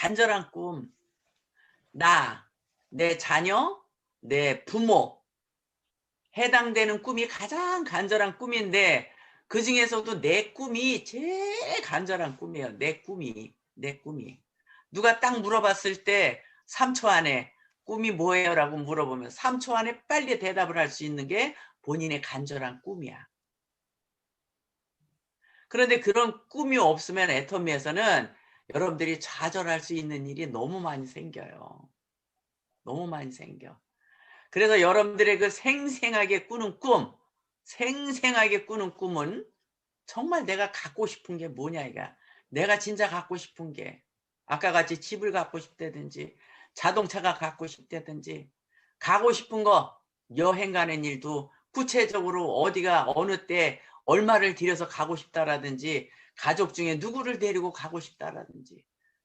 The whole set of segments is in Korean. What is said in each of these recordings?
간절한 꿈, 나, 내 자녀, 내 부모 해당되는 꿈이 가장 간절한 꿈인데 그 중에서도 내 꿈이 제일 간절한 꿈이에요. 내 꿈이. 누가 딱 물어봤을 때 3초 안에 꿈이 뭐예요? 라고 물어보면 3초 안에 빨리 대답을 할 수 있는 게 본인의 간절한 꿈이야. 그런데 그런 꿈이 없으면 애터미에서는 여러분들이 좌절할 수 있는 일이 너무 많이 생겨요. 너무 많이 생겨. 그래서 여러분들의 그 생생하게 꾸는 꿈은 정말 내가 갖고 싶은 게 뭐냐 이가. 내가 진짜 갖고 싶은 게 아까 같이 집을 갖고 싶다든지 자동차가 갖고 싶다든지 가고 싶은 거 여행 가는 일도 구체적으로 어디가 어느 때 얼마를 들여서 가고 싶다라든지 가족 중에 누구를 데리고 가고 싶다라든지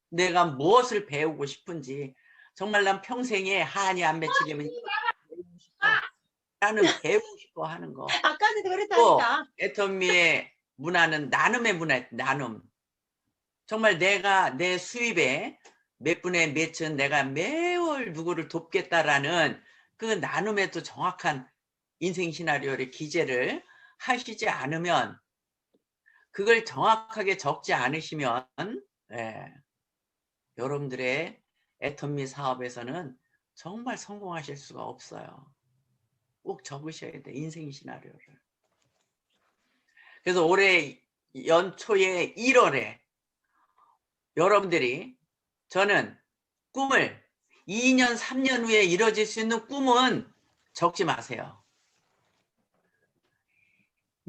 내가 무엇을 배우고 싶은지 정말 난 평생에 한이 안 맺히려면 배우고 싶어. 나는 배우고 싶어 하는 거. 아까도 또 그랬다니까. 애터미의 문화는 나눔의 문화, 나눔. 정말 내가 내 수입에 몇 분의 몇은 내가 매월 누구를 돕겠다라는 그 나눔의 또 정확한 인생 시나리오를 기재를 하시지 않으면 그걸 정확하게 적지 않으시면 예, 여러분들의 애터미 사업에서는 정말 성공하실 수가 없어요. 꼭 적으셔야 돼. 인생 시나리오를. 그래서 올해 연초에 1월에 여러분들이 저는 꿈을 2년, 3년 후에 이뤄질 수 있는 꿈은 적지 마세요.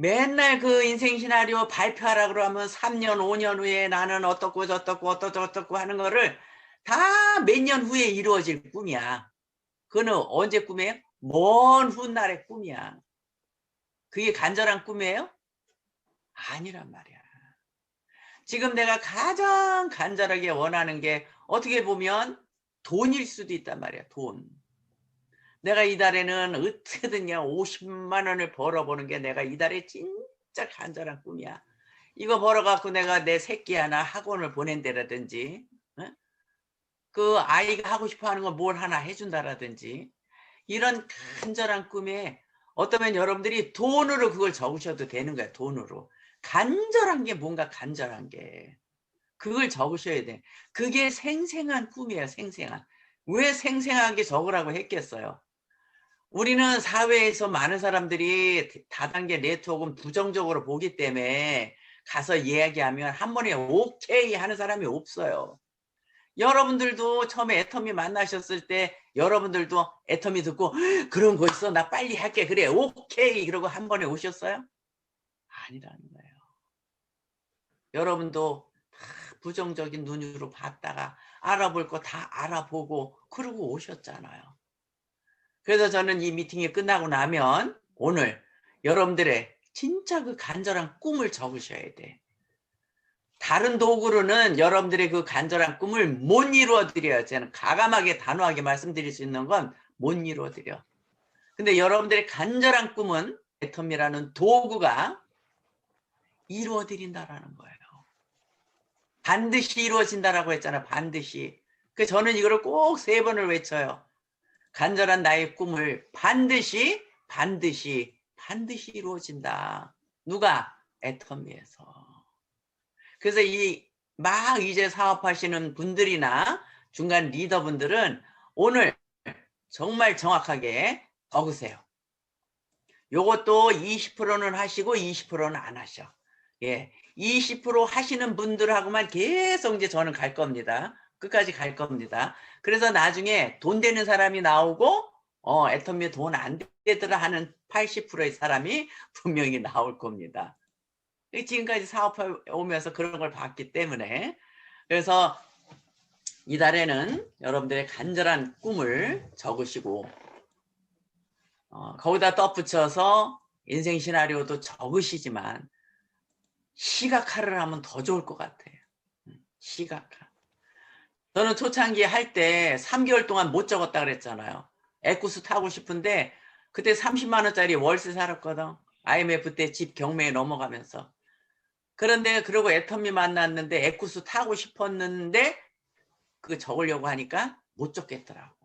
맨날 그 인생 시나리오 발표하라 그러면 3년, 5년 후에 나는 어떻고 저떻고 하는 거를 다 몇 년 후에 이루어질 꿈이야. 그거는 언제 꿈이에요? 먼 훗날의 꿈이야. 그게 간절한 꿈이에요? 아니란 말이야. 지금 내가 가장 간절하게 원하는 게 어떻게 보면 돈일 수도 있단 말이야. 돈. 내가 이달에는 어떻게든 50만 원을 벌어보는 게 내가 이달에 진짜 간절한 꿈이야. 이거 벌어갖고 내가 내 새끼 하나 학원을 보낸다라든지 어? 그 아이가 하고 싶어하는 거 뭘 하나 해준다라든지 이런 간절한 꿈에 어쩌면 여러분들이 돈으로 그걸 적으셔도 되는 거야. 돈으로. 간절한 게 뭔가 간절한 게. 그걸 적으셔야 돼. 그게 생생한 꿈이에요. 생생한. 왜 생생하게 적으라고 했겠어요? 우리는 사회에서 많은 사람들이 다단계 네트워크는 부정적으로 보기 때문에 가서 이야기하면 한 번에 오케이 하는 사람이 없어요. 여러분들도 처음에 애터미 만나셨을 때 여러분들도 애터미 듣고 그런 거 있어 나 빨리 할게 그래 오케이 그러고 한 번에 오셨어요? 아니라는 거예요. 여러분도 다 부정적인 눈으로 봤다가 알아볼 거 다 알아보고 그러고 오셨잖아요. 그래서 저는 이 미팅이 끝나고 나면 오늘 여러분들의 진짜 그 간절한 꿈을 적으셔야 돼. 다른 도구로는 여러분들의 그 간절한 꿈을 못 이루어드려요. 저는 가감하게 단호하게 말씀드릴 수 있는 건 못 이루어드려. 근데 여러분들의 간절한 꿈은 애텀이라는 도구가 이루어드린다라는 거예요. 반드시 이루어진다라고 했잖아요. 반드시. 그래서 저는 이거를 꼭 3번을 외쳐요. 간절한 나의 꿈을 반드시 이루어진다. 누가? 애터미에서. 그래서 막 이제 사업하시는 분들이나 중간 리더분들은 오늘 정말 정확하게 적으세요. 요것도 20%는 하시고 20%는 안 하셔. 예. 20% 하시는 분들하고만 계속 이제 저는 갈 겁니다. 끝까지 갈 겁니다. 그래서 나중에 돈 되는 사람이 나오고 애터미에 돈 안 되더라 하는 80%의 사람이 분명히 나올 겁니다. 지금까지 사업해 오면서 그런 걸 봤기 때문에 그래서 이달에는 여러분들의 간절한 꿈을 적으시고 거기다 덧붙여서 인생 시나리오도 적으시지만 시각화를 하면 더 좋을 것 같아요. 시각화. 저는 초창기 할 때 3개월 동안 못 적었다 그랬잖아요. 에쿠스 타고 싶은데 그때 30만 원짜리 월세 살았거든. IMF 때 집 경매에 넘어가면서. 그런데 그러고 애터미 만났는데 에쿠스 타고 싶었는데 그거 적으려고 하니까 못 적겠더라고.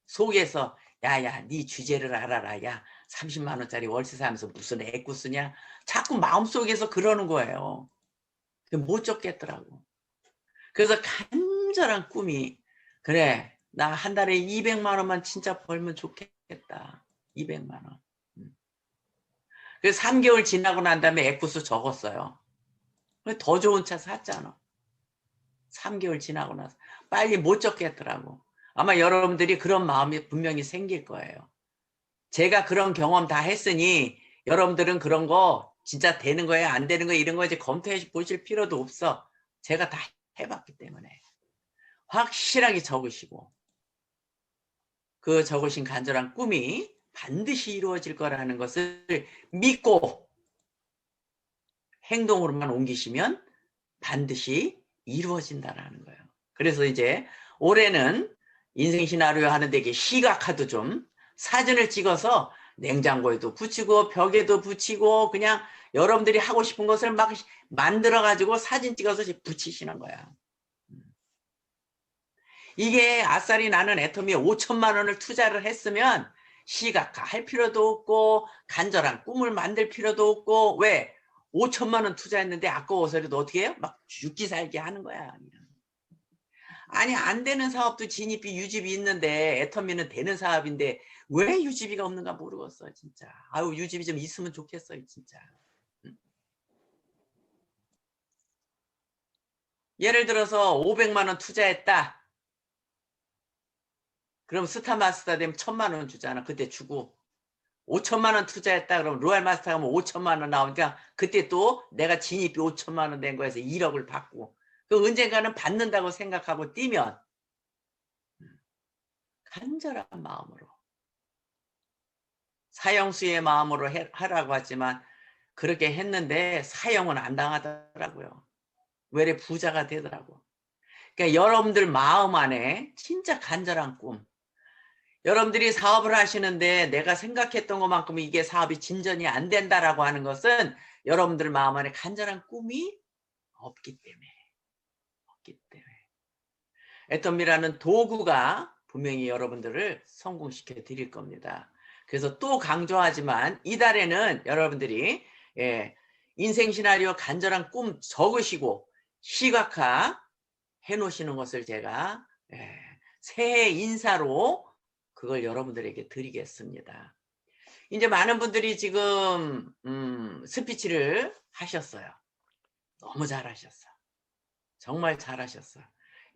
속에서 야야 네 주제를 알아라. 야 30만 원짜리 월세 사면서 무슨 애꾸 쓰냐. 자꾸 마음속에서 그러는 거예요. 못 적겠더라고. 그래서 간절한 꿈이 그래 나 한 달에 200만 원만 진짜 벌면 좋겠다. 200만 원. 그래서 3개월 지나고 난 다음에 애꾸스 적었어요. 더 좋은 차 샀잖아. 3개월 지나고 나서 빨리 못 적겠더라고. 아마 여러분들이 그런 마음이 분명히 생길 거예요. 제가 그런 경험 다 했으니 여러분들은 그런 거 진짜 되는 거예요 안 되는 거예요 이런 거 이제 검토해 보실 필요도 없어. 제가 다 해봤기 때문에. 확실하게 적으시고 그 적으신 간절한 꿈이 반드시 이루어질 거라는 것을 믿고 행동으로만 옮기시면 반드시 이루어진다라는 거예요. 그래서 이제 올해는 인생 시나리오 하는데 이게 시각화도 좀 사진을 찍어서 냉장고에도 붙이고 벽에도 붙이고 그냥 여러분들이 하고 싶은 것을 막 만들어 가지고 사진 찍어서 붙이시는 거야. 이게 아싸리 나는 애터미에 5천만 원을 투자를 했으면 시각화 할 필요도 없고 간절한 꿈을 만들 필요도 없고 왜? 5천만 원 투자했는데 아까워서라도 어떻게 해요? 막 죽기 살기 하는 거야. 아니 안 되는 사업도 진입비 유지비 있는데 애터미는 되는 사업인데 왜 유지비가 없는가 모르겠어 진짜. 아유 유지비 좀 있으면 좋겠어요 진짜. 예를 들어서 500만 원 투자했다. 그럼 스타마스터 되면 1000만 원 주잖아. 그때 주고 5천만 원 투자했다 그러면 로얄 마스터 가면 5천만 원 나오니까 그때 또 내가 진입비 5천만 원 된 거에서 1억을 받고 그 언젠가는 받는다고 생각하고 뛰면 간절한 마음으로 사형수의 마음으로 하라고 하지만 그렇게 했는데 사형은 안 당하더라고요. 외래 부자가 되더라고. 그러니까 여러분들 마음 안에 진짜 간절한 꿈 여러분들이 사업을 하시는데 내가 생각했던 것만큼 이게 사업이 진전이 안 된다라고 하는 것은 여러분들 마음 안에 간절한 꿈이 없기 때문에. 애터미라는 도구가 분명히 여러분들을 성공시켜 드릴 겁니다. 그래서 또 강조하지만 이달에는 여러분들이 인생 시나리오 간절한 꿈 적으시고 시각화 해놓으시는 것을 제가 새해 인사로 그걸 여러분들에게 드리겠습니다. 이제 많은 분들이 지금 스피치를 하셨어요. 너무 잘하셨어. 정말 잘하셨어.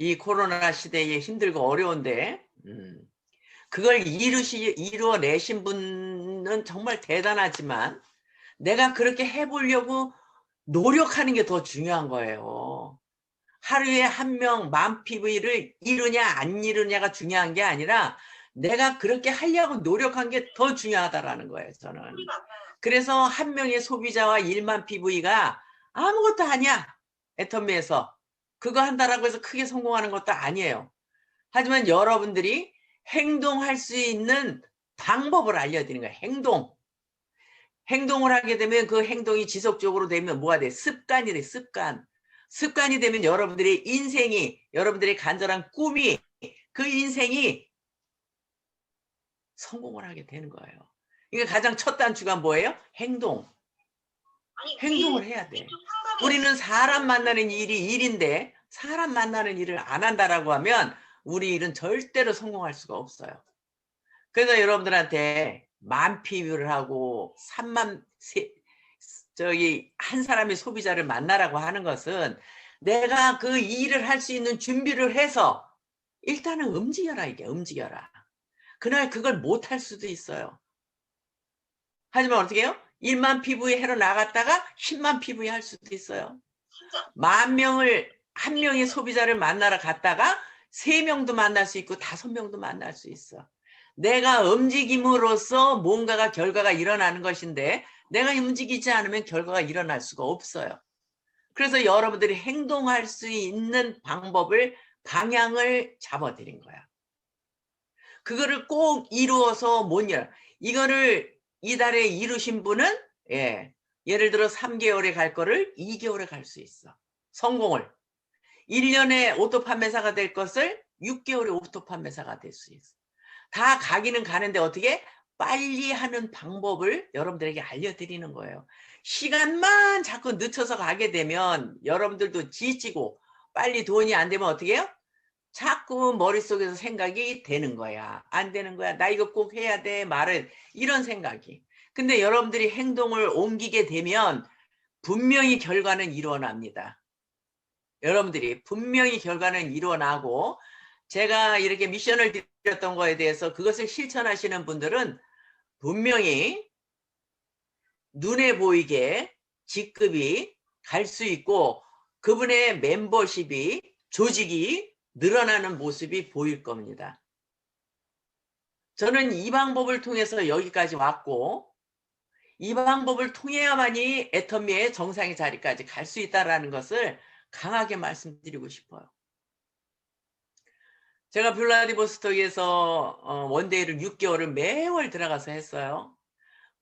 이 코로나 시대에 힘들고 어려운데 그걸 이루어내신 분은 정말 대단하지만 내가 그렇게 해보려고 노력하는 게 더 중요한 거예요. 하루에 한 명 만 PV를 이루냐 안 이루냐가 중요한 게 아니라 내가 그렇게 하려고 노력한 게 더 중요하다라는 거예요. 저는. 그래서 한 명의 소비자와 1만 PV가 아무것도 아니야. 애터미에서. 그거 한다라고 해서 크게 성공하는 것도 아니에요. 하지만 여러분들이 행동할 수 있는 방법을 알려드리는 거예요. 행동. 행동을 하게 되면 그 행동이 지속적으로 되면 뭐가 돼? 습관이 돼. 습관. 습관이 되면 여러분들의 인생이 여러분들의 간절한 꿈이 그 인생이 성공을 하게 되는 거예요. 이게 가장 첫 단추가 뭐예요? 행동. 행동을 해야 돼. 우리는 사람 만나는 일이 일인데 사람 만나는 일을 안 한다라고 하면 우리 일은 절대로 성공할 수가 없어요. 그래서 여러분들한테 만 PV를 하고 3만 한 사람의 소비자를 만나라고 하는 것은 내가 그 일을 할 수 있는 준비를 해서 일단은 움직여라. 이게 움직여라. 그날 그걸 못할 수도 있어요. 하지만 어떻게 해요? 1만 PV 해로 나갔다가 10만 PV 할 수도 있어요. 만 명을 한 명의 소비자를 만나러 갔다가 3명도 만날 수 있고 5명도 만날 수 있어. 내가 움직임으로써 뭔가가 결과가 일어나는 것인데 내가 움직이지 않으면 결과가 일어날 수가 없어요. 그래서 여러분들이 행동할 수 있는 방법을 방향을 잡아드린 거야. 그거를 꼭 이루어서 못 열어. 이거를 이달에 이루신 분은 예를 들어 3개월에 갈 거를 2개월에 갈 수 있어. 성공을. 1년에 오토 판매사가 될 것을 6개월에 오토 판매사가 될 수 있어. 다 가기는 가는데 어떻게 빨리 하는 방법을 여러분들에게 알려드리는 거예요. 시간만 자꾸 늦춰서 가게 되면 여러분들도 지치고 빨리 돈이 안 되면 어떻게 해요? 자꾸 머릿속에서 생각이 되는 거야. 안 되는 거야. 나 이거 꼭 해야 돼. 말은 이런 생각이. 근데 여러분들이 행동을 옮기게 되면 분명히 결과는 일어납니다. 여러분들이 분명히 결과는 일어나고 제가 이렇게 미션을 드렸던 거에 대해서 그것을 실천하시는 분들은 분명히 눈에 보이게 직급이 갈 수 있고 그분의 멤버십이 조직이 늘어나는 모습이 보일 겁니다. 저는 이 방법을 통해서 여기까지 왔고 이 방법을 통해야만이 애터미의 정상의 자리까지 갈 수 있다는 것을 강하게 말씀드리고 싶어요. 제가 블라디보스톡에서 원데이를 6개월을 매월 들어가서 했어요.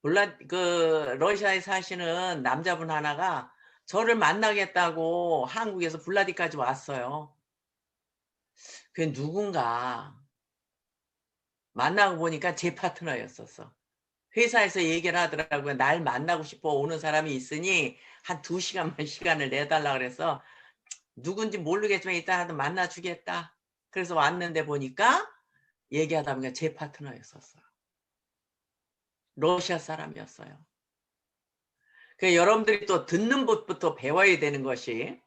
러시아에 사시는 남자분 하나가 저를 만나겠다고 한국에서 블라디까지 왔어요. 그게 누군가 만나고 보니까 제 파트너였었어. 회사에서 얘기를 하더라고요. 날 만나고 싶어 오는 사람이 있으니 한 2시간만 시간을 내달라 그래서 누군지 모르겠지만 일단 하여튼 만나주겠다. 그래서 왔는데 보니까 얘기하다 보니까 제 파트너였었어요. 러시아 사람이었어요. 여러분들이 또 듣는 것부터 배워야 되는 것이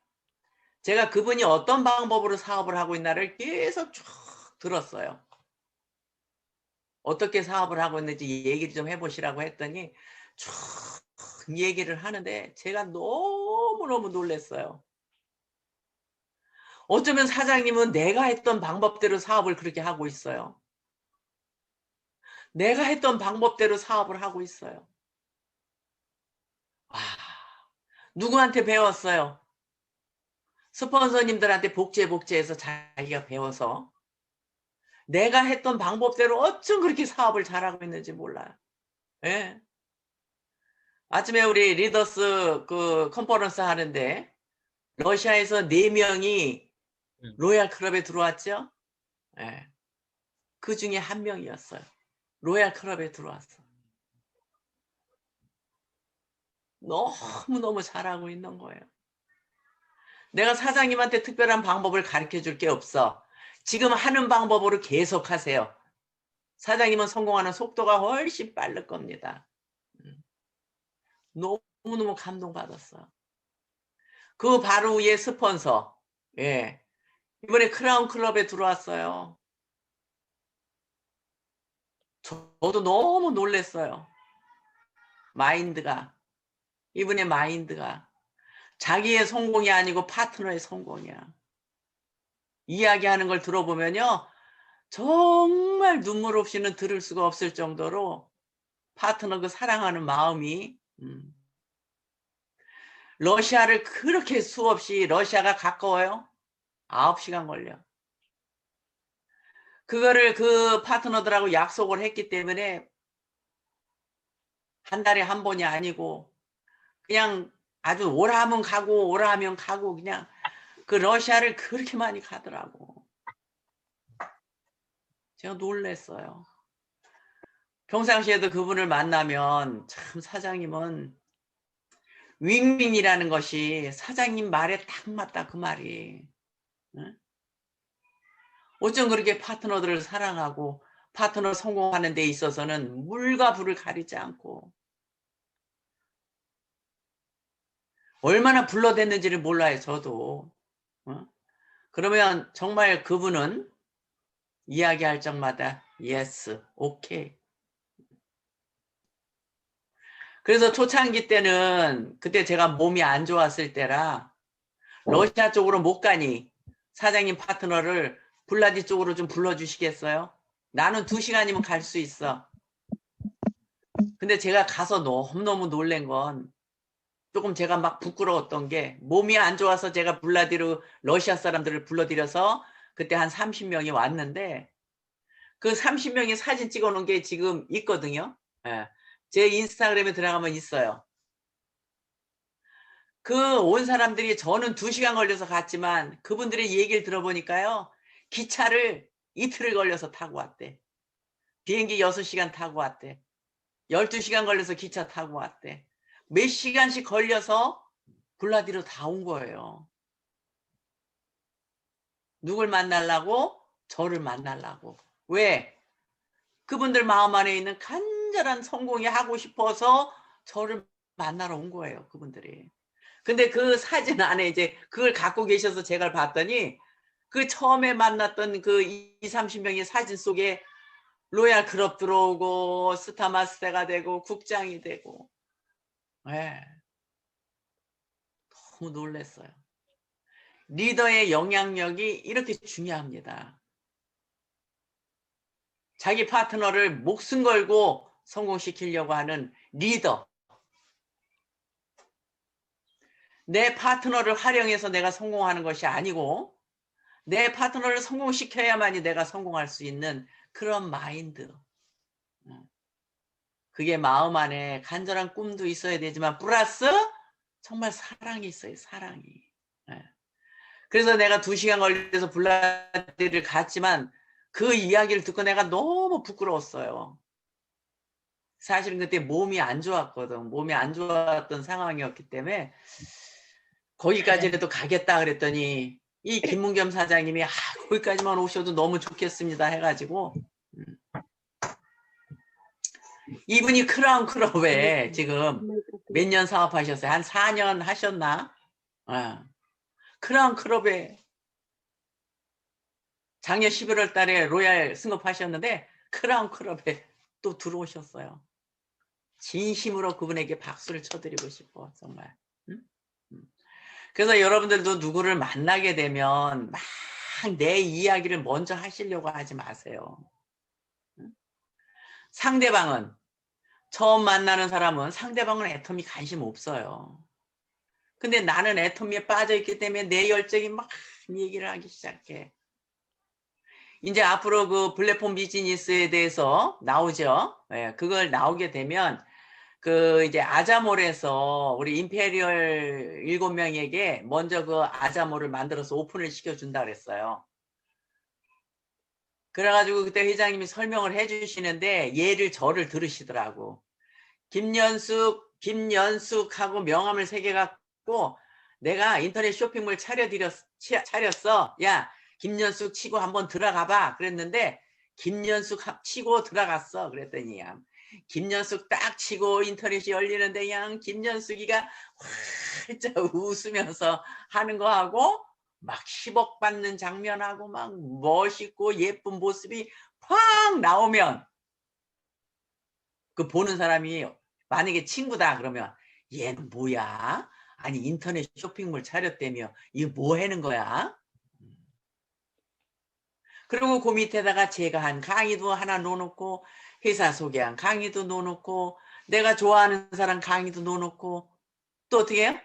제가 그분이 어떤 방법으로 사업을 하고 있나를 계속 쭉 들었어요. 어떻게 사업을 하고 있는지 얘기를 좀 해보시라고 했더니 쭉 얘기를 하는데 제가 너무너무 놀랐어요. 어쩌면 사장님은 내가 했던 방법대로 사업을 그렇게 하고 있어요. 내가 했던 방법대로 사업을 하고 있어요. 와, 누구한테 배웠어요? 스폰서님들한테 복제해서 자기가 배워서 내가 했던 방법대로 어쩜 그렇게 사업을 잘하고 있는지 몰라요. 예. 아침에 우리 리더스 컨퍼런스 하는데 러시아에서 4명이 로얄 클럽에 들어왔죠. 예. 그 중에 1명이었어요. 로얄 클럽에 들어왔어. 너무너무 잘하고 있는 거예요. 내가 사장님한테 특별한 방법을 가르쳐 줄 게 없어. 지금 하는 방법으로 계속 하세요. 사장님은 성공하는 속도가 훨씬 빠를 겁니다. 너무너무 감동받았어. 그 바로 위에 스폰서. 예. 이번에 크라운 클럽에 들어왔어요. 저도 너무 놀랐어요. 마인드가. 이분의 마인드가. 자기의 성공이 아니고 파트너의 성공이야. 이야기하는 걸 들어보면요. 정말 눈물 없이는 들을 수가 없을 정도로 파트너 그 사랑하는 마음이 러시아를 그렇게 수없이 러시아가 가까워요. 9시간 걸려. 그거를 그 파트너들하고 약속을 했기 때문에 한 달에 한 번이 아니고 그냥 아주 오라 하면 가고 오라 하면 가고 그냥 그 러시아를 그렇게 많이 가더라고. 제가 놀랐어요. 평상시에도 그분을 만나면 참 사장님은 윙윙이라는 것이 사장님 말에 딱 맞다 그 말이. 응? 어쩜 그렇게 파트너들을 사랑하고 파트너 성공하는 데 있어서는 물과 불을 가리지 않고 얼마나 불러댔는지를 몰라요 저도. 그러면 정말 그분은 이야기할 적마다 yes, 오케이. 그래서 초창기 때는 그때 제가 몸이 안 좋았을 때라 러시아 쪽으로 못 가니 사장님 파트너를 블라디 쪽으로 좀 불러주시겠어요? 나는 2시간이면 갈 수 있어. 근데 제가 가서 너무너무 놀란 건 조금 제가 막 부끄러웠던 게 몸이 안 좋아서 제가 블라디로 러시아 사람들을 불러들여서 그때 한 30명이 왔는데 그 30명이 사진 찍어놓은 게 지금 있거든요. 예. 제 인스타그램에 들어가면 있어요. 그 온 사람들이 저는 2시간 걸려서 갔지만 그분들의 얘기를 들어보니까요. 기차를 이틀을 걸려서 타고 왔대. 비행기 6시간 타고 왔대. 12시간 걸려서 기차 타고 왔대. 몇 시간씩 걸려서 블라디로 다 온 거예요. 누굴 만나려고? 저를 만나려고. 왜? 그분들 마음 안에 있는 간절한 성공이 하고 싶어서 저를 만나러 온 거예요. 그분들이. 근데 그 사진 안에 이제 그걸 갖고 계셔서 제가 봤더니 그 처음에 만났던 그 20-30명의 사진 속에 로얄 클럽 들어오고 스타마스터가 되고 국장이 되고. 네. 너무 놀랐어요. 리더의 영향력이 이렇게 중요합니다. 자기 파트너를 목숨 걸고 성공시키려고 하는 리더. 내 파트너를 활용해서 내가 성공하는 것이 아니고 내 파트너를 성공시켜야만이 내가 성공할 수 있는 그런 마인드. 그게 마음 안에 간절한 꿈도 있어야 되지만 플러스 정말 사랑이 있어요. 사랑이. 그래서 내가 2시간 걸려서 블라디를 갔지만 그 이야기를 듣고 내가 너무 부끄러웠어요. 사실은 그때 몸이 안 좋았거든. 몸이 안 좋았던 상황이었기 때문에 거기까지라도 가겠다 그랬더니 이 김문겸 사장님이 거기까지만 오셔도 너무 좋겠습니다 해가지고 이분이 크라운 클럽에 지금 몇 년 사업하셨어요? 한 4년 하셨나? 크라운 클럽에 작년 11월 달에 로얄 승업하셨는데 크라운 클럽에 또 들어오셨어요. 진심으로 그분에게 박수를 쳐드리고 싶어 정말. 응? 그래서 여러분들도 누구를 만나게 되면 막 내 이야기를 먼저 하시려고 하지 마세요. 상대방은 처음 만나는 사람은 상대방은 애텀이 관심 없어요. 근데 나는 애텀에 빠져있기 때문에 내 열정이 막 얘기를 하기 시작해. 이제 앞으로 그 플랫폼 비즈니스에 대해서 나오죠. 예, 그걸 나오게 되면 그 이제 아자몰에서 우리 임페리얼 7명에게 먼저 그 아자몰을 만들어서 오픈을 시켜준다 그랬어요. 그래가지고 그때 회장님이 설명을 해주시는데 얘를 저를 들으시더라고. 김연숙하고 명함을 새겨갖고 내가 인터넷 쇼핑몰 차렸어. 야, 김연숙 치고 한번 들어가봐. 그랬는데 김연숙 치고 들어갔어. 그랬더니 김연숙 딱 치고 인터넷이 열리는데 그냥 김연숙이가 활짝 웃으면서 하는 거 하고 막 10억 받는 장면하고 막 멋있고 예쁜 모습이 확 나오면 그 보는 사람이 만약에 친구다 그러면 얘는 뭐야? 아니 인터넷 쇼핑몰 차렸다며 이거 뭐 하는 거야? 그리고 그 밑에다가 제가 한 강의도 하나 놓놓고 회사 소개한 강의도 놓놓고 내가 좋아하는 사람 강의도 놓놓고 또 어떻게 해요?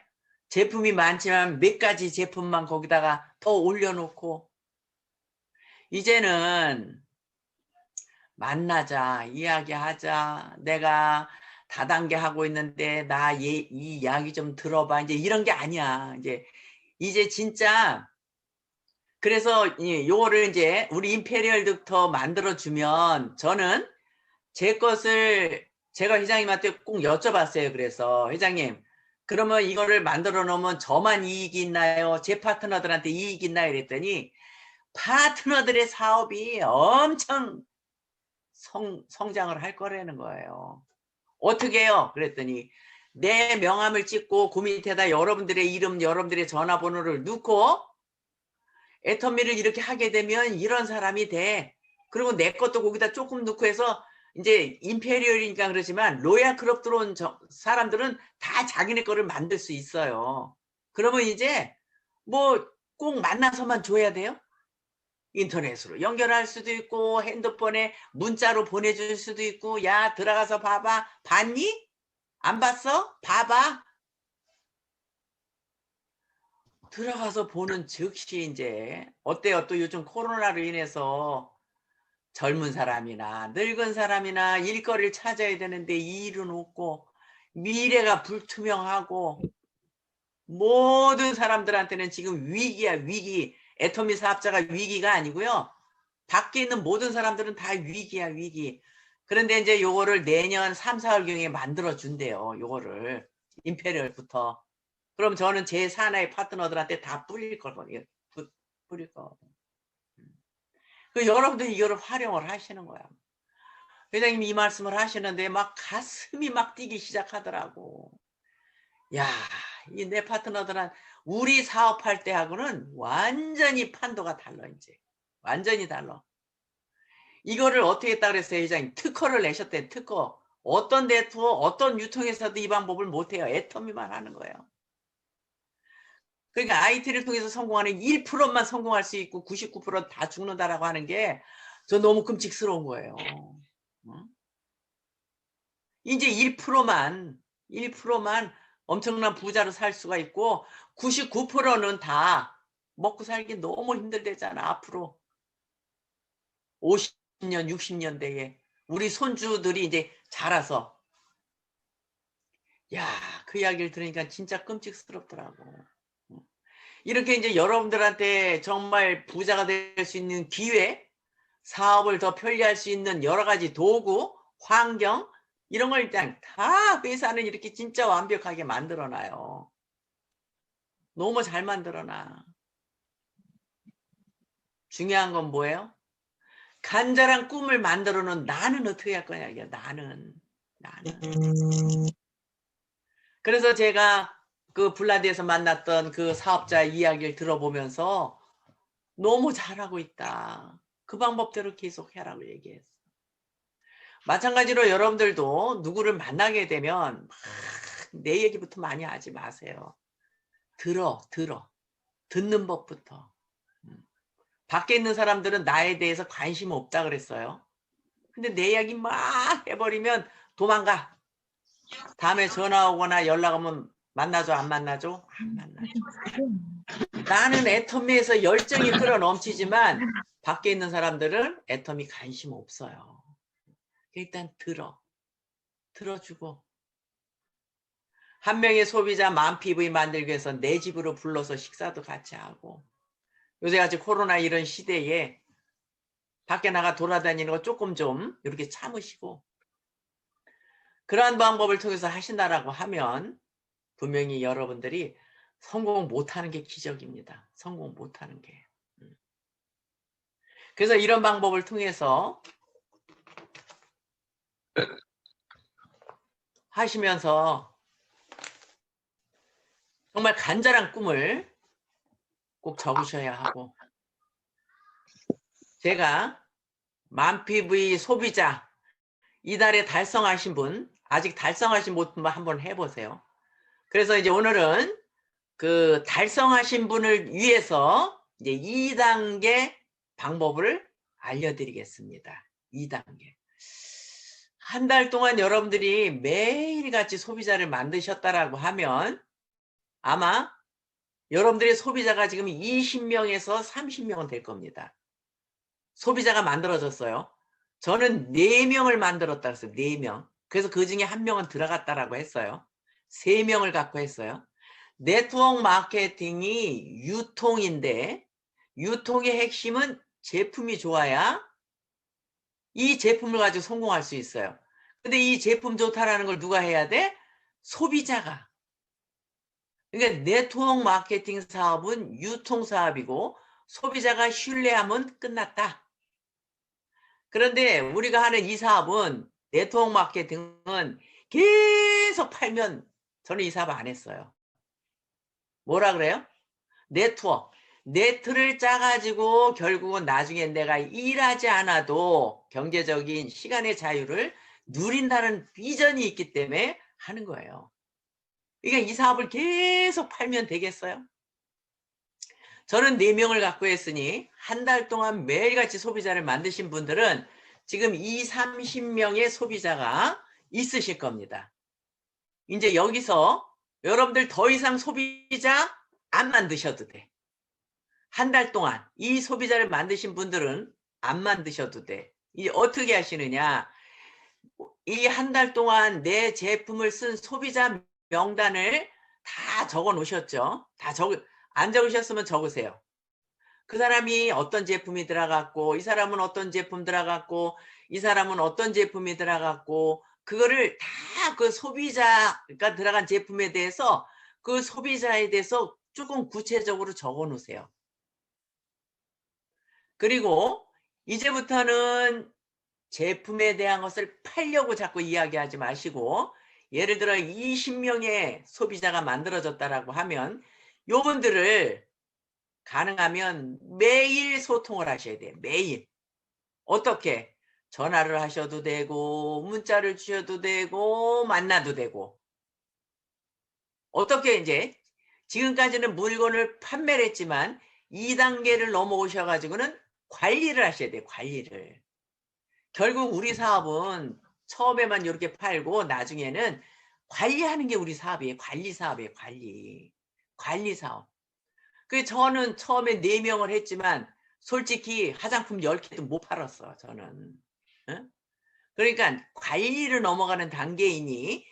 제품이 많지만 몇 가지 제품만 거기다가 더 올려놓고 이제는 만나자 이야기하자 내가 다단계 하고 있는데 나 이 이야기 좀 들어봐 이제 이런 게 아니야 이제 진짜 그래서 요거를 이제 우리 임페리얼부터 만들어주면 저는 제 것을 제가 회장님한테 꼭 여쭤봤어요. 그래서 회장님 그러면 이거를 만들어 놓으면 저만 이익이 있나요? 제 파트너들한테 이익이 있나요? 이랬더니 파트너들의 사업이 엄청 성장을 할 거라는 거예요. 어떻게 해요? 그랬더니 내 명함을 찍고 그 밑에다 여러분들의 이름, 여러분들의 전화번호를 넣고 애터미를 이렇게 하게 되면 이런 사람이 돼. 그리고 내 것도 거기다 조금 넣고 해서 이제 임페리얼이니까 그러지만 로얄 클럽 들어온 사람들은 다 자기네 거를 만들 수 있어요. 그러면 이제 뭐 꼭 만나서만 줘야 돼요? 인터넷으로 연결할 수도 있고 핸드폰에 문자로 보내줄 수도 있고 야 들어가서 봐봐. 봤니? 안 봤어? 봐봐. 들어가서 보는 즉시 이제 어때요? 또 요즘 코로나로 인해서 젊은 사람이나 늙은 사람이나 일거리를 찾아야 되는데 일은 없고 미래가 불투명하고 모든 사람들한테는 지금 위기야, 위기. 애터미 사업자가 위기가 아니고요. 밖에 있는 모든 사람들은 다 위기야, 위기. 그런데 이제 요거를 내년 3, 4월경에 만들어 준대요. 요거를 임페리얼부터. 그럼 저는 제 사나이 파트너들한테 다 뿌릴 거거든요. 뿌릴 거. 그 여러분들이 이거를 활용을 하시는 거야. 회장님 이 말씀을 하시는데 막 가슴이 막 뛰기 시작하더라고. 야, 이 내 파트너들은 우리 사업할 때하고는 완전히 판도가 달라 이제. 완전히 달라. 이거를 어떻게 했다 그랬어요, 회장님? 특허를 내셨대, 특허. 어떤 네트워크, 어떤 유통에서도 이 방법을 못해요. 애터미만 하는 거예요. 그러니까 IT를 통해서 성공하는 1%만 성공할 수 있고 99%는 다 죽는다라고 하는 게 저 너무 끔찍스러운 거예요. 이제 1%만 엄청난 부자로 살 수가 있고 99%는 다 먹고 살기 너무 힘들대잖아. 앞으로 50년, 60년대에 우리 손주들이 이제 자라서 야, 그 이야기를 들으니까 진짜 끔찍스럽더라고. 이렇게 이제 여러분들한테 정말 부자가 될 수 있는 기회, 사업을 더 편리할 수 있는 여러 가지 도구, 환경 이런 걸 일단 다 회사는 이렇게 진짜 완벽하게 만들어놔요. 너무 잘 만들어놔. 중요한 건 뭐예요? 간절한 꿈을 만들어놓은 나는 어떻게 할 거냐, 이게 나는. 그래서 제가 그 블라디에서 만났던 그 사업자 이야기를 들어보면서 너무 잘하고 있다. 그 방법대로 계속 해라고 얘기했어. 마찬가지로 여러분들도 누구를 만나게 되면 막 내 얘기부터 많이 하지 마세요. 듣는 법부터. 밖에 있는 사람들은 나에 대해서 관심 없다 그랬어요. 근데 내 이야기 막 해버리면 도망가. 다음에 전화 오거나 연락 오면 만나줘, 안 만나줘? 안 만나줘. 나는 애터미에서 열정이 끌어넘치지만 밖에 있는 사람들은 애터미 관심 없어요. 일단 들어주고 한 명의 소비자 만 PV 만들기 위해서 내 집으로 불러서 식사도 같이 하고 요새같이 코로나 이런 시대에 밖에 나가 돌아다니는 거 조금 좀 이렇게 참으시고 그러한 방법을 통해서 하신다라고 하면 분명히 여러분들이 성공 못하는 게 기적입니다. 성공 못하는 게. 그래서 이런 방법을 통해서 하시면서 정말 간절한 꿈을 꼭 적으셔야 하고 제가 만 PV 소비자 이달에 달성하신 분 아직 달성하신 분만 한번 해보세요. 그래서 이제 오늘은 그 달성하신 분을 위해서 이제 2단계 방법을 알려드리겠습니다. 2단계. 한 달 동안 여러분들이 매일같이 소비자를 만드셨다라고 하면 아마 여러분들의 소비자가 지금 20명에서 30명은 될 겁니다. 소비자가 만들어졌어요. 저는 4명을 만들었다 그랬어요. 4명. 그래서 그 중에 1명은 들어갔다라고 했어요. 3명을 갖고 했어요. 네트워크 마케팅이 유통인데 유통의 핵심은 제품이 좋아야 이 제품을 가지고 성공할 수 있어요. 근데 이 제품 좋다라는 걸 누가 해야 돼? 소비자가. 그러니까 네트워크 마케팅 사업은 유통 사업이고 소비자가 신뢰하면 끝났다. 그런데 우리가 하는 이 사업은 네트워크 마케팅은 계속 팔면 저는 이 사업 안 했어요. 뭐라 그래요? 네트워크. 네트를 짜가지고 결국은 나중에 내가 일하지 않아도 경제적인 시간의 자유를 누린다는 비전이 있기 때문에 하는 거예요. 그러니까 이 사업을 계속 팔면 되겠어요? 저는 4명을 갖고 했으니 한 달 동안 매일같이 소비자를 만드신 분들은 지금 20, 30명의 소비자가 있으실 겁니다. 이제 여기서 여러분들 더 이상 소비자 안 만드셔도 돼. 한 달 동안 이 소비자를 만드신 분들은 안 만드셔도 돼. 이 어떻게 하시느냐. 이 한 달 동안 내 제품을 쓴 소비자 명단을 다 적어 놓으셨죠? 안 적으셨으면 적으세요. 그 사람이 어떤 제품이 들어갔고 이 사람은 어떤 제품 들어갔고 이 사람은 어떤 제품이 들어갔고 그거를 다 그 소비자가 들어간 제품에 대해서 그 소비자에 대해서 조금 구체적으로 적어 놓으세요. 그리고 이제부터는 제품에 대한 것을 팔려고 자꾸 이야기하지 마시고 예를 들어 20명의 소비자가 만들어졌다라고 하면 요분들을 가능하면 매일 소통을 하셔야 돼요. 매일. 어떻게? 전화를 하셔도 되고 문자를 주셔도 되고 만나도 되고. 어떻게 이제 지금까지는 물건을 판매를 했지만 2단계를 넘어오셔 가지고는 관리를 하셔야 돼요. 관리를. 결국 우리 사업은 처음에만 요렇게 팔고 나중에는 관리하는 게 우리 사업이에요. 관리 사업이에요. 관리. 관리 사업. 저는 처음에 4명을 했지만 솔직히 화장품 10개도 못 팔았어 저는. 응? 그러니까 관리를 넘어가는 단계이니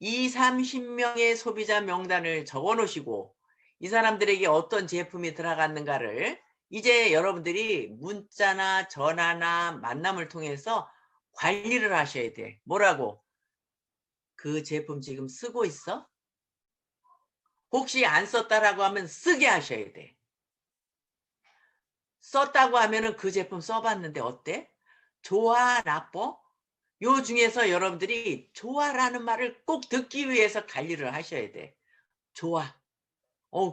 20-30 명의 소비자 명단을 적어 놓으시고 이 사람들에게 어떤 제품이 들어갔는가를 이제 여러분들이 문자나 전화나 만남을 통해서 관리를 하셔야 돼. 뭐라고? "그 제품 지금 쓰고 있어?" 혹시 안 썼다라고 하면 쓰게 하셔야 돼. 썼다고 하면은 "그 제품 써 봤는데 어때? 좋아? 나빠?" 요 중에서 여러분들이 "좋아."라는 말을 꼭 듣기 위해서 관리를 하셔야 돼. "좋아.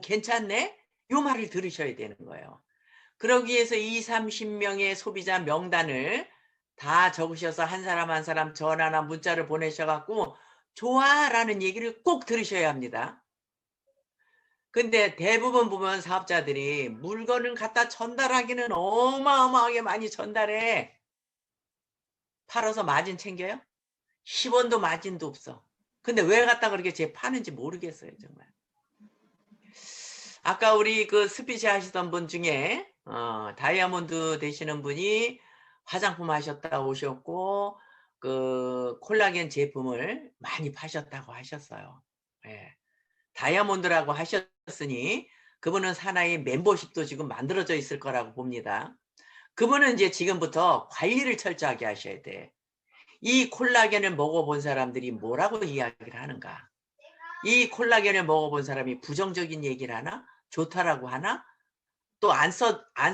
괜찮네?" 요 말을 들으셔야 되는 거예요. 그러기 위해서 20-30 명의 소비자 명단을 다 적으셔서 한 사람 한 사람 전화나 문자를 보내셔 갖고 "좋아."라는 얘기를 꼭 들으셔야 합니다. 근데 대부분 보면 사업자들이 물건을 갖다 전달하기는 어마어마하게 많이 전달해. 팔아서 마진 챙겨요? 10원도 마진도 없어. 근데 왜 갖다 그렇게 파는지 모르겠어요 정말. 아까 우리 그 스피치 하시던 분 중에 다이아몬드 되시는 분이 화장품 하셨다 오셨고 그 콜라겐 제품을 많이 파셨다고 하셨어요. 예. 다이아몬드라고 하셨으니 그분은 사나이 멤버십도 지금 만들어져 있을 거라고 봅니다. 그분은 이제 지금부터 관리를 철저하게 하셔야 돼. 이 콜라겐을 먹어본 사람들이 뭐라고 이야기를 하는가? 이 콜라겐을 먹어본 사람이 부정적인 얘기를 하나? 좋다라고 하나? 또 안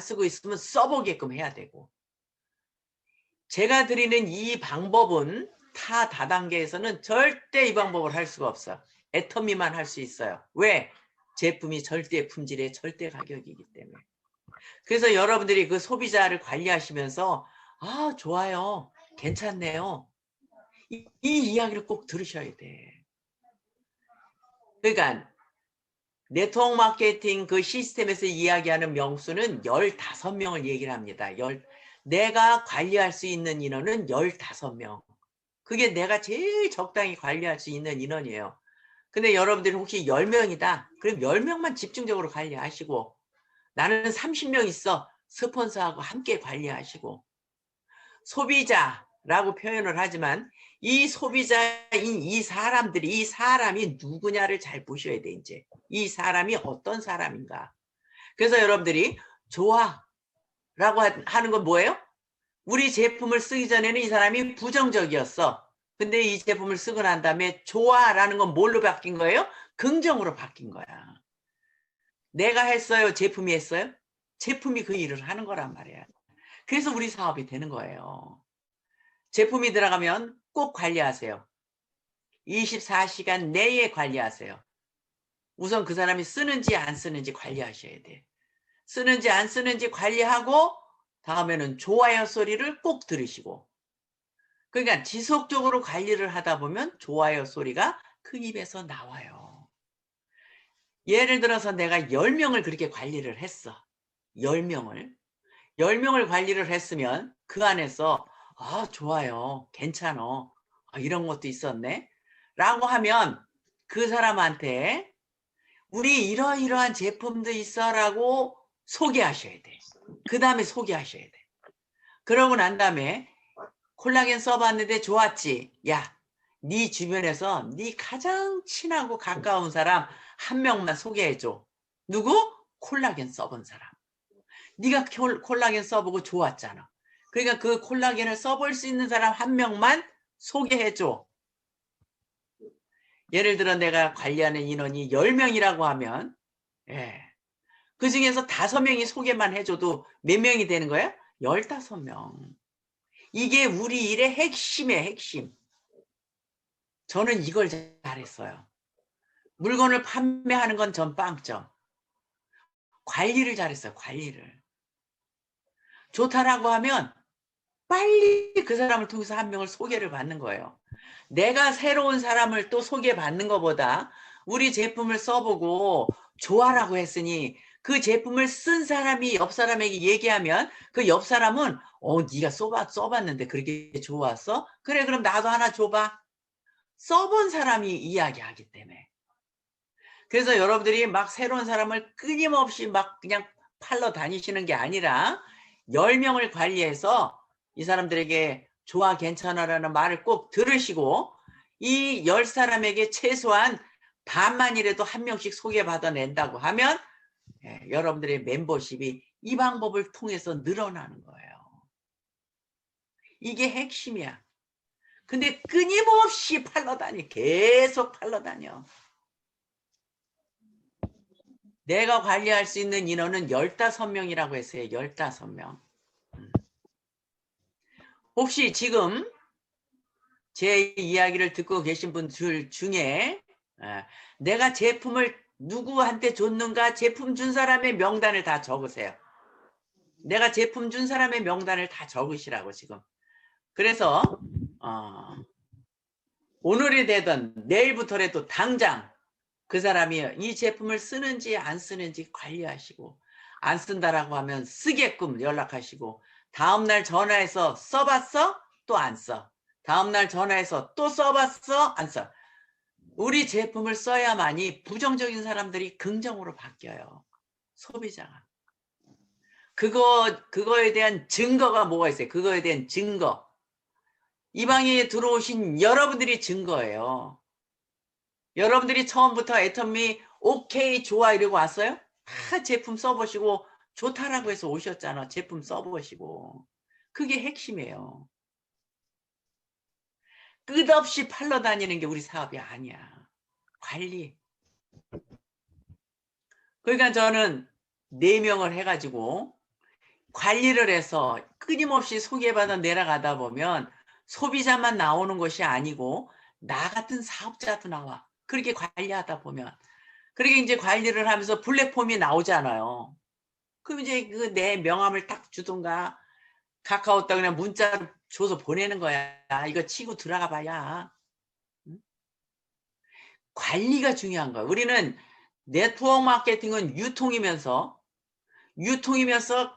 쓰고 있으면 써보게끔 해야 되고. 제가 드리는 이 방법은 타 다단계에서는 절대 이 방법을 할 수가 없어. 애터미만 할 수 있어요. 왜? 제품이 절대 품질의 절대 가격이기 때문에. 그래서 여러분들이 그 소비자를 관리하시면서 아 좋아요. 괜찮네요. 이 이야기를 꼭 들으셔야 돼. 그러니까 네트워크 마케팅 그 시스템에서 이야기하는 명수는 15명을 얘기를 합니다. 내가 관리할 수 있는 인원은 15명. 그게 내가 제일 적당히 관리할 수 있는 인원이에요. 근데 여러분들이 혹시 10명이다. 그럼 10명만 집중적으로 관리하시고 나는 30명 있어. 스폰서하고 함께 관리하시고 소비자라고 표현을 하지만 이 소비자인 이 사람이 누구냐를 잘 보셔야 돼 이제. 이 사람이 어떤 사람인가. 그래서 여러분들이 좋아라고 하는 건 뭐예요? 우리 제품을 쓰기 전에는 이 사람이 부정적이었어. 근데 이 제품을 쓰고 난 다음에 좋아라는 건 뭘로 바뀐 거예요? 긍정으로 바뀐 거야. 내가 했어요? 제품이 했어요? 제품이 그 일을 하는 거란 말이야. 그래서 우리 사업이 되는 거예요. 제품이 들어가면 꼭 관리하세요. 24시간 내에 관리하세요. 우선 그 사람이 쓰는지 안 쓰는지 관리하셔야 돼. 쓰는지 안 쓰는지 관리하고 다음에는 좋아요 소리를 꼭 들으시고 그러니까 지속적으로 관리를 하다 보면 좋아요 소리가 그 입에서 나와요. 예를 들어서 내가 10명을 그렇게 관리를 했어. 10명을. 10명을 관리를 했으면 그 안에서 아 좋아요. 괜찮어. 이런 것도 있었네. 라고 하면 그 사람한테 우리 이러이러한 제품도 있어 라고 소개하셔야 돼. 그 다음에 소개하셔야 돼. 그러고 난 다음에 콜라겐 써봤는데 좋았지. 야, 네 주변에서 네 가장 친하고 가까운 사람 한 명만 소개해줘. 누구? 콜라겐 써본 사람. 네가 콜라겐 써보고 좋았잖아. 그러니까 그 콜라겐을 써볼 수 있는 사람 한 명만 소개해줘. 예를 들어 내가 관리하는 인원이 10명이라고 하면 그 중에서 5명이 소개만 해줘도 몇 명이 되는 거야? 15명. 이게 우리 일의 핵심이에요. 핵심. 저는 이걸 잘했어요. 물건을 판매하는 건 전 빵점. 관리를 잘했어요. 관리를. 좋다라고 하면 빨리 그 사람을 통해서 한 명을 소개를 받는 거예요. 내가 새로운 사람을 또 소개받는 것보다 우리 제품을 써보고 좋아라고 했으니 그 제품을 쓴 사람이 옆 사람에게 얘기하면 그 옆 사람은 네가 써봤는데 그렇게 좋았어? 그래 그럼 나도 하나 줘봐. 써본 사람이 이야기하기 때문에. 그래서 여러분들이 막 새로운 사람을 끊임없이 막 그냥 팔러 다니시는 게 아니라 10명을 관리해서 이 사람들에게 좋아 괜찮아라는 말을 꼭 들으시고 이 10사람에게 최소한 반만이라도 한 명씩 소개받아낸다고 하면 여러분들의 멤버십이 이 방법을 통해서 늘어나는 거예요. 이게 핵심이야. 근데 끊임없이 팔러 다니. 계속 팔러 다녀. 내가 관리할 수 있는 인원은 15명이라고 했어요. 15명. 혹시 지금 제 이야기를 듣고 계신 분들 중에 내가 제품을 누구한테 줬는가 제품 준 사람의 명단을 다 적으세요. 내가 제품 준 사람의 명단을 다 적으시라고 지금. 그래서 오늘이 되든 내일부터라도 당장 그 사람이 이 제품을 쓰는지 안 쓰는지 관리하시고 안 쓴다라고 하면 쓰게끔 연락하시고 다음날 전화해서 써봤어? 또 안 써. 다음날 전화해서 또 써봤어? 안 써. 우리 제품을 써야만이 부정적인 사람들이 긍정으로 바뀌어요. 소비자가. 그거에 대한 증거가 뭐가 있어요? 그거에 대한 증거. 이 방에 들어오신 여러분들이 증거예요. 여러분들이 처음부터 애터미 오케이 좋아 이러고 왔어요? 다 제품 써보시고 좋다라고 해서 오셨잖아. 제품 써보시고. 그게 핵심이에요. 끝없이 팔러 다니는 게 우리 사업이 아니야. 관리. 그러니까 저는 4명을 해가지고 관리를 해서 끊임없이 소개받아 내려가다 보면 소비자만 나오는 것이 아니고 나 같은 사업자도 나와. 그렇게 관리하다 보면. 그렇게 이제 관리를 하면서 플랫폼이 나오잖아요. 그럼 이제 그 내 명함을 딱 주던가 카카오톡 그냥 문자로 줘서 보내는 거야. 이거 치고 들어가 봐야. 응? 관리가 중요한 거야. 우리는 네트워크 마케팅은 유통이면서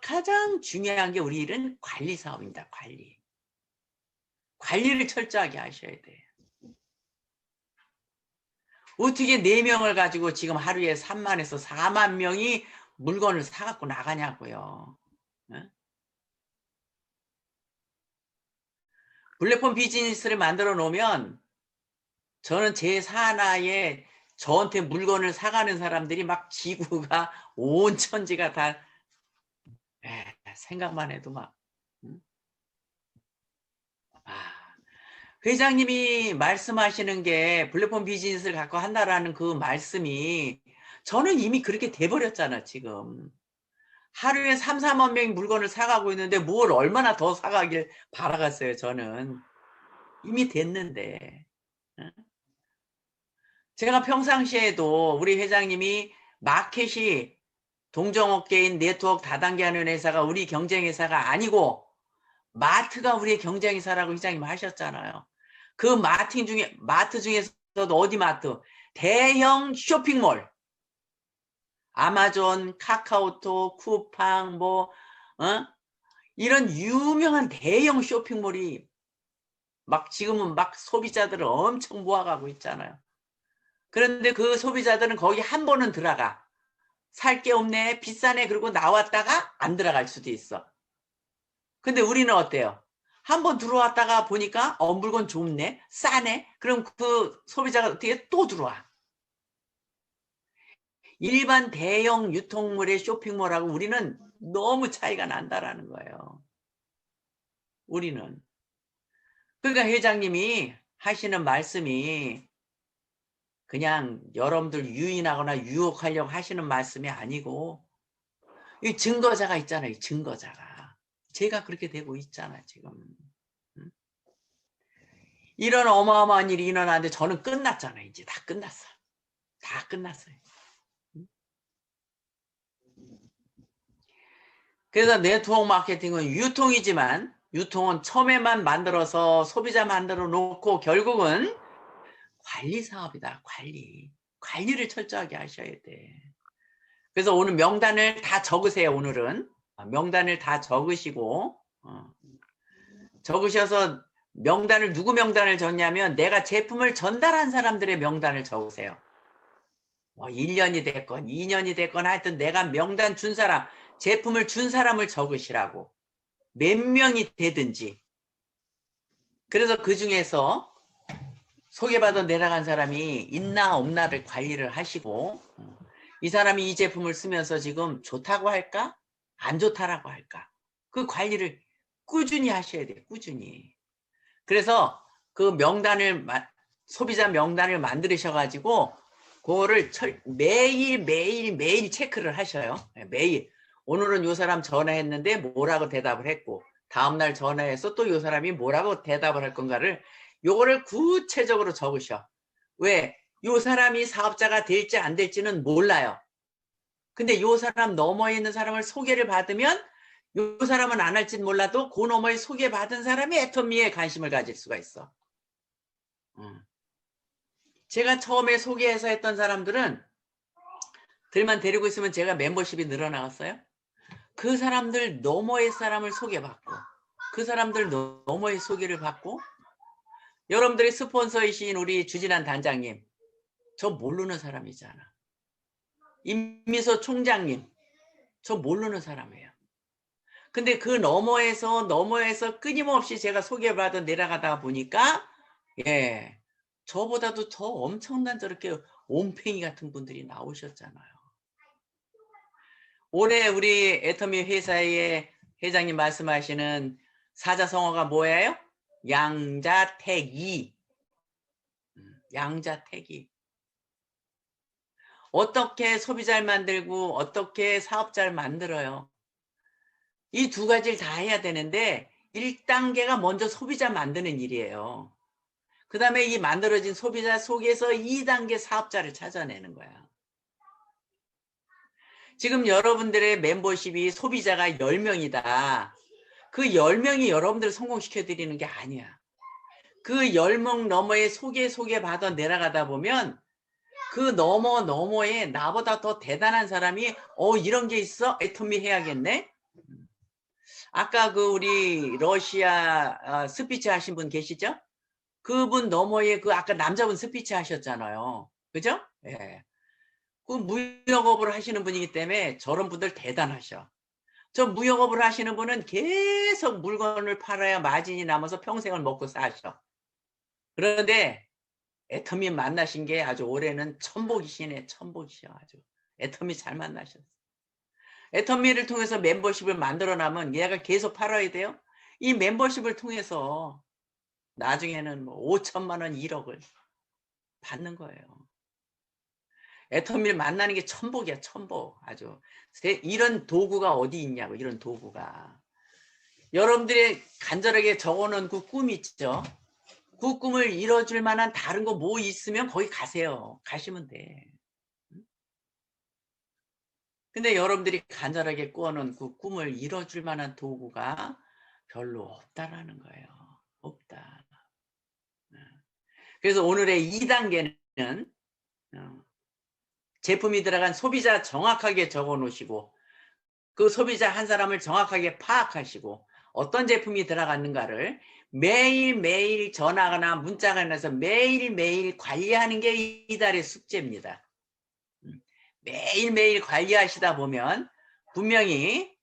가장 중요한 게 우리 일은 관리 사업입니다. 관리. 관리를 철저하게 하셔야 돼. 어떻게 4명을 가지고 지금 하루에 3만에서 4만 명이 물건을 사갖고 나가냐고요. 응? 플랫폼 비즈니스를 만들어 놓으면 저는 제 산하에 저한테 물건을 사가는 사람들이 막 지구가 온 천지가 다 생각만 해도 막 회장님이 말씀하시는 게 플랫폼 비즈니스를 갖고 한다라는 그 말씀이 저는 이미 그렇게 돼버렸잖아 지금. 하루에 3, 4만 명이 물건을 사가고 있는데 뭘 얼마나 더 사가길 바라겠어요 저는. 이미 됐는데. 제가 평상시에도 우리 회장님이 마켓이 동종업계인 네트워크 다단계 하는 회사가 우리 경쟁회사가 아니고 마트가 우리의 경쟁회사라고 회장님 하셨잖아요. 그 마트 중에서도 어디 마트? 대형 쇼핑몰. 아마존, 카카오톡, 쿠팡, 이런 유명한 대형 쇼핑몰이 막 지금은 막 소비자들을 엄청 모아가고 있잖아요. 그런데 그 소비자들은 거기 한 번은 들어가. 살 게 없네, 비싸네, 그러고 나왔다가 안 들어갈 수도 있어. 근데 우리는 어때요? 한번 들어왔다가 보니까 물건 좋네, 싸네. 그럼 그 소비자가 어떻게 또 들어와. 일반 대형 유통물의 쇼핑몰하고 우리는 너무 차이가 난다라는 거예요. 우리는. 그러니까 회장님이 하시는 말씀이 그냥 여러분들 유인하거나 유혹하려고 하시는 말씀이 아니고 이 증거자가 있잖아요. 증거자가. 제가 그렇게 되고 있잖아 지금. 응? 이런 어마어마한 일이 일어나는데 저는 끝났잖아요. 이제 다 끝났어. 다 끝났어요. 응? 그래서 네트워크 마케팅은 유통이지만 유통은 처음에만 만들어서 소비자 만들어 놓고 결국은 관리 사업이다. 관리. 관리를 철저하게 하셔야 돼. 그래서 오늘 명단을 다 적으세요. 오늘은. 명단을 다 적으시고 적으셔서 명단을 누구 명단을 적냐면 내가 제품을 전달한 사람들의 명단을 적으세요. 뭐 1년이 됐건 2년이 됐건 하여튼 내가 명단 준 사람, 제품을 준 사람을 적으시라고. 몇 명이 되든지. 그래서 그중에서 소개받아 내려간 사람이 있나 없나를 관리를 하시고 이 사람이 이 제품을 쓰면서 지금 좋다고 할까? 안 좋다라고 할까? 그 관리를 꾸준히 하셔야 돼요. 꾸준히. 그래서 그 명단을 소비자 명단을 만드셔가지고 그거를 매일 체크를 하셔요. 매일. 오늘은 요 사람 전화했는데 뭐라고 대답을 했고 다음날 전화해서 또 요 사람이 뭐라고 대답을 할 건가를 요거를 구체적으로 적으셔. 왜? 요 사람이 사업자가 될지 안 될지는 몰라요. 근데 요 사람 너머에 있는 사람을 소개를 받으면 요 사람은 안 할진 몰라도 그 너머에 소개받은 사람이 애터미에 관심을 가질 수가 있어. 제가 처음에 소개해서 했던 사람들은 들만 데리고 있으면 제가 멤버십이 늘어나갔어요. 그 사람들 너머의 사람을 소개받고 그 사람들 너머의 소개를 받고 여러분들이 스폰서이신 우리 주진한 단장님 저 모르는 사람이잖아. 임미소 총장님 저 모르는 사람이에요. 근데 그 너머에서 끊임없이 제가 소개받아 내려가다 보니까 예 저보다도 더 엄청난 저렇게 옴팽이 같은 분들이 나오셨잖아요. 올해 우리 애터미 회사의 회장님 말씀하시는 사자성어가 뭐예요? 양자택이. 양자택이. 어떻게 소비자를 만들고 어떻게 사업자를 만들어요. 이 두 가지를 다 해야 되는데 1단계가 먼저 소비자 만드는 일이에요. 그 다음에 이 만들어진 소비자 속에서 2단계 사업자를 찾아내는 거야. 지금 여러분들의 멤버십이 소비자가 10명이다. 그 10명이 여러분들을 성공시켜 드리는 게 아니야. 그 10명 너머에 소개받아 내려가다 보면 그 너머에 나보다 더 대단한 사람이 이런 게 있어? 애터미 해야겠네? 아까 그 우리 러시아 스피치 하신 분 계시죠? 그분 너머에 그 아까 남자분 스피치 하셨잖아요. 그죠? 예. 그 무역업을 하시는 분이기 때문에 저런 분들 대단하셔. 저 무역업을 하시는 분은 계속 물건을 팔아야 마진이 남아서 평생을 먹고 사셔. 그런데 애터미 만나신 게 아주 올해는 천복이시네. 천복이셔 아주. 애터미 잘 만나셨어. 애터미를 통해서 멤버십을 만들어나면 얘가 계속 팔아야 돼요. 이 멤버십을 통해서 나중에는 뭐 5천만 원, 1억을 받는 거예요. 애터미를 만나는 게 천복이야. 천복. 아주. 이런 도구가 어디 있냐고. 이런 도구가. 여러분들이 간절하게 적어놓은 그 꿈 있죠. 그 꿈을 이뤄줄 만한 다른 거 뭐 있으면 거기 가세요. 가시면 돼. 근데 여러분들이 간절하게 꾸어놓은 그 꿈을 이뤄줄 만한 도구가 별로 없다라는 거예요. 없다. 그래서 오늘의 2단계는 제품이 들어간 소비자 정확하게 적어 놓으시고 그 소비자 한 사람을 정확하게 파악하시고 어떤 제품이 들어갔는가를 매일매일 전화나 문자가 나서 매일매일 관리하는 게 이달의 숙제입니다. 매일매일 관리하시다 보면 분명히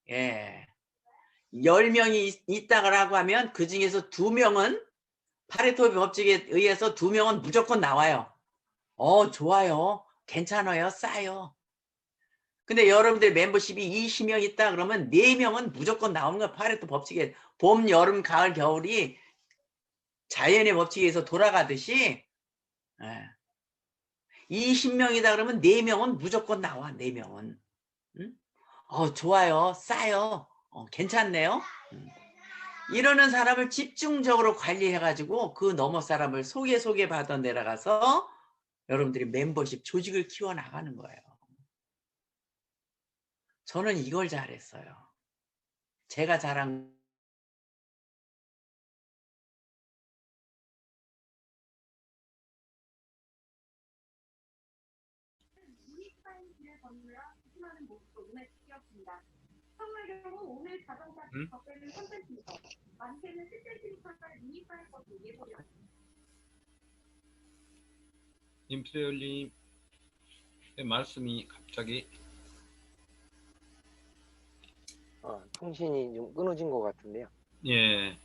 10명이 있다고 하면 그중에서 2명은 파레토 법칙에 의해서 2명은 무조건 나와요. 좋아요. 괜찮아요. 싸요. 근데 여러분들 멤버십이 20명 있다 그러면 4명은 무조건 나오는 거야. 파레토 법칙에. 봄, 여름, 가을, 겨울이 자연의 법칙에 의해서 돌아가듯이 20명이다 그러면 4명은 무조건 나와. 4명은. 응? 좋아요. 싸요. 괜찮네요. 이러는 사람을 집중적으로 관리해가지고 그 너머 사람을 소개 받아 내려가서 여러분들이 멤버십 조직을 키워나가는 거예요. 저는 이걸 잘했어요. 제가 잘한 임프레올님의 말씀이 갑자기 통신이 좀 끊어진 것 같은데요. 예.